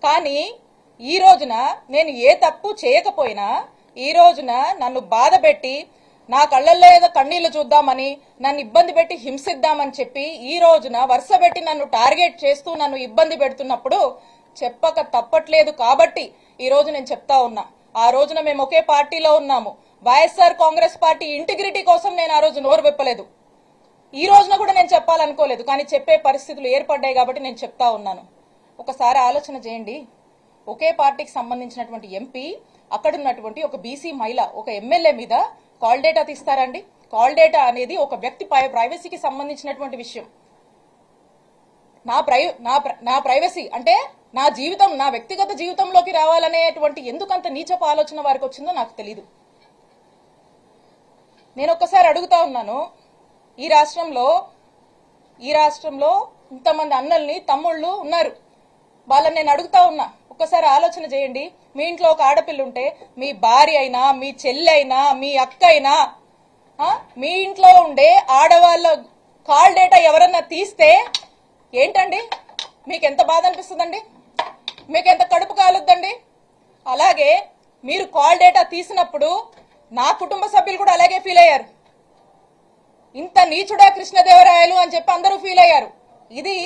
కానీ ఈ రోజున నేను ఏ తప్పు చేయకపోయినా ఈ రోజున నన్ను బాధపెట్టి నా కళ్ళల్లో ఏదో కన్నీళ్లు చూద్దామని నన్ను ఇబ్బంది పెట్టి హింసిద్దామని చెప్పి ఈ రోజున వరుస పెట్టి నన్ను టార్గెట్ చేస్తూ నన్ను ఇబ్బంది పెడుతున్నప్పుడు చెప్పక తప్పట్లేదు కాబట్టి ఈ రోజు నేను చెప్తా ఉన్నా. ఆ రోజున మేము ఒకే పార్టీలో ఉన్నాము. వైఎస్ఆర్ కాంగ్రెస్ పార్టీ ఇంటిగ్రిటీ కోసం నేను ఆ రోజు నోరు విప్పలేదు. ఈ రోజున కూడా నేను చెప్పాలనుకోలేదు, కానీ చెప్పే పరిస్థితులు ఏర్పడ్డాయి కాబట్టి నేను చెప్తా ఉన్నాను. ఒకసారి ఆలోచన చేయండి. ఒకే పార్టీకి సంబంధించినటువంటి ఎంపీ అక్కడున్నటువంటి ఒక బీసీ మహిళ ఒక ఎమ్మెల్యే మీద కాల్ డేటా తీస్తారండి? కాల్ డేటా అనేది ఒక వ్యక్తి ప్రైవసీకి సంబంధించినటువంటి విషయం. నా ప్రైవసీ అంటే నా జీవితం, నా వ్యక్తిగత జీవితంలోకి రావాలనేటువంటి ఎందుకంత నీచపు ఆలోచన వారికి వచ్చిందో నాకు తెలీదు. నేను ఒక్కసారి అడుగుతా ఉన్నాను, ఈ రాష్ట్రంలో ఇంతమంది అన్నల్ని తమ్ముళ్ళు ఉన్నారు, వాళ్ళని నేను అడుగుతా ఉన్నా, ఒక్కసారి ఆలోచన చేయండి. మీ ఇంట్లో ఒక ఆడపిల్ల ఉంటే మీ భార్య అయినా మీ చెల్లి అయినా మీ అక్క అయినా మీ ఇంట్లో ఉండే ఆడవాళ్ళ కాల్ డేటా ఎవరన్నా తీస్తే ఏంటండి మీకు ఎంత బాధ అనిపిస్తుందండి? మీకు ఎంత కడుపు కాలుద్దండి? అలాగే మీరు కాల్ డేటా తీసినప్పుడు నా కుటుంబ సభ్యులు కూడా అలాగే ఫీల్ అయ్యారు. ఇంత నీచుడా కృష్ణదేవరాయలు అని చెప్పి అందరూ ఫీల్ అయ్యారు. ఇది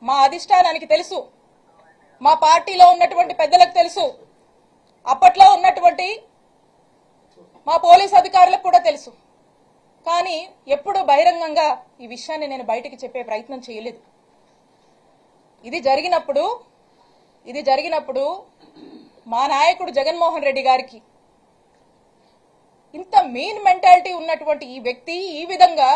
మా అధిష్టానానికి తెలుసు, మా పార్టీలో ఉన్నటువంటి పెద్దలకు తెలుసు, అప్పట్లో ఉన్నటువంటి మా పోలీస్ అధికారులకు కూడా తెలుసు. కానీ ఎప్పుడు బహిరంగంగా ఈ విషయాన్ని నేను బయటికి చెప్పే ప్రయత్నం చేయలేదు. ఇది జరిగినప్పుడు మా నాయకుడు జగన్మోహన్ రెడ్డి గారికి ఇంత మీన్ మెంటాలిటీ ఉన్నటువంటి ఈ వ్యక్తి ఈ విధంగా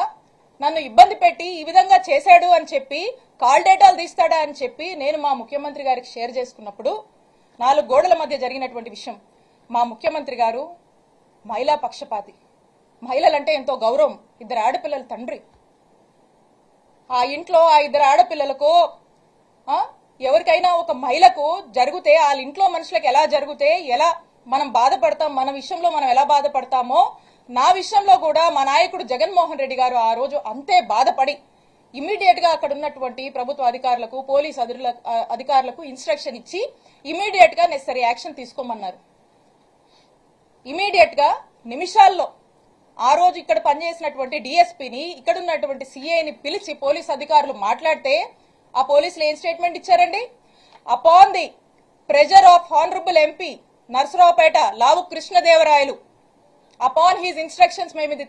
నన్ను ఇబ్బంది పెట్టి ఈ విధంగా చేశాడు అని చెప్పి కాల్ డేటాలు తీస్తాడా అని చెప్పి నేను మా ముఖ్యమంత్రి గారికి షేర్ చేసుకున్నప్పుడు 4 గోడల మధ్య జరిగినటువంటి విషయం. మా ముఖ్యమంత్రి గారు మహిళా పక్షపాతి, మహిళలంటే ఎంతో గౌరవం, 2 ఆడపిల్లల తండ్రి. ఆ ఇంట్లో ఆ 2 ఆడపిల్లలకు ఎవరికైనా ఒక మహిళకు జరిగితే వాళ్ళ ఇంట్లో మనుషులకు ఎలా జరిగితే ఎలా మనం బాధపడతాం, మన విషయంలో మనం ఎలా బాధపడతామో నా విషయంలో కూడా మా నాయకుడు జగన్మోహన్ రెడ్డి గారు ఆ రోజు అంతే బాధపడి ఇమీడియట్ గా అక్కడ ఉన్నటువంటి ప్రభుత్వ అధికారులకు పోలీస్ అధికారులకు ఇన్స్ట్రక్షన్ ఇచ్చి ఇమీడియట్ గా నెసరీ యాక్షన్ తీసుకోమన్నారు. ఇమీడియట్ గా నిమిషాల్లో ఆ రోజు ఇక్కడ పనిచేసినటువంటి డిఎస్పీని ఇక్కడ ఉన్నటువంటి సిఐని పిలిచి పోలీస్ అధికారులు మాట్లాడితే ఆ పోలీసులు ఏం స్టేట్మెంట్ ఇచ్చారండి? Upon the pressure of honourable MP Narasaraopet Lavu Krishnadevarayalu upon his instructions మేము ఇది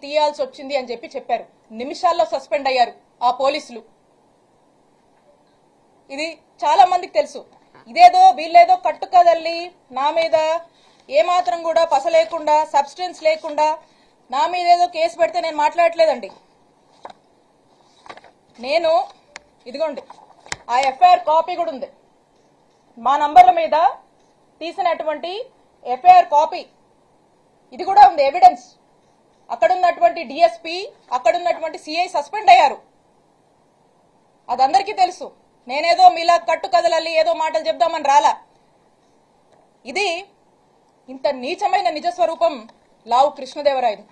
తీయాల్సి వచ్చింది అని చెప్పారు. నిమిషాల్లో సస్పెండ్ అయ్యారు ఆ పోలీసులు. ఇది చాలా మందికి తెలుసు. ఇదేదో వీళ్ళేదో కట్టుకదల్లి నా మీద ఏమాత్రం కూడా పస లేకుండా సబ్స్టెన్స్ లేకుండా నా మీద ఏదో కేసు పెడితే నేను మాట్లాడట్లేదండి. నేను ఇదిగోండి ఆ ఎఫ్ఐఆర్ కాపీ కూడా ఉంది, మా నంబర్ల మీద తీసినటువంటి ఎఫ్ఐఆర్ కాపీ ఇది కూడా ఉంది ఎవిడెన్స్. అక్కడున్నటువంటి డిఎస్పీ అక్కడున్నటువంటి సిఐ సస్పెండ్ అయ్యారు. అదందరికీ తెలుసు. నేనేదో మీలా కట్టు కదలల్లి ఏదో మాటలు చెప్దామని రాలా. ఇది ఇంత నీచమైన నిజస్వరూపం లావు కృష్ణదేవరాయలు.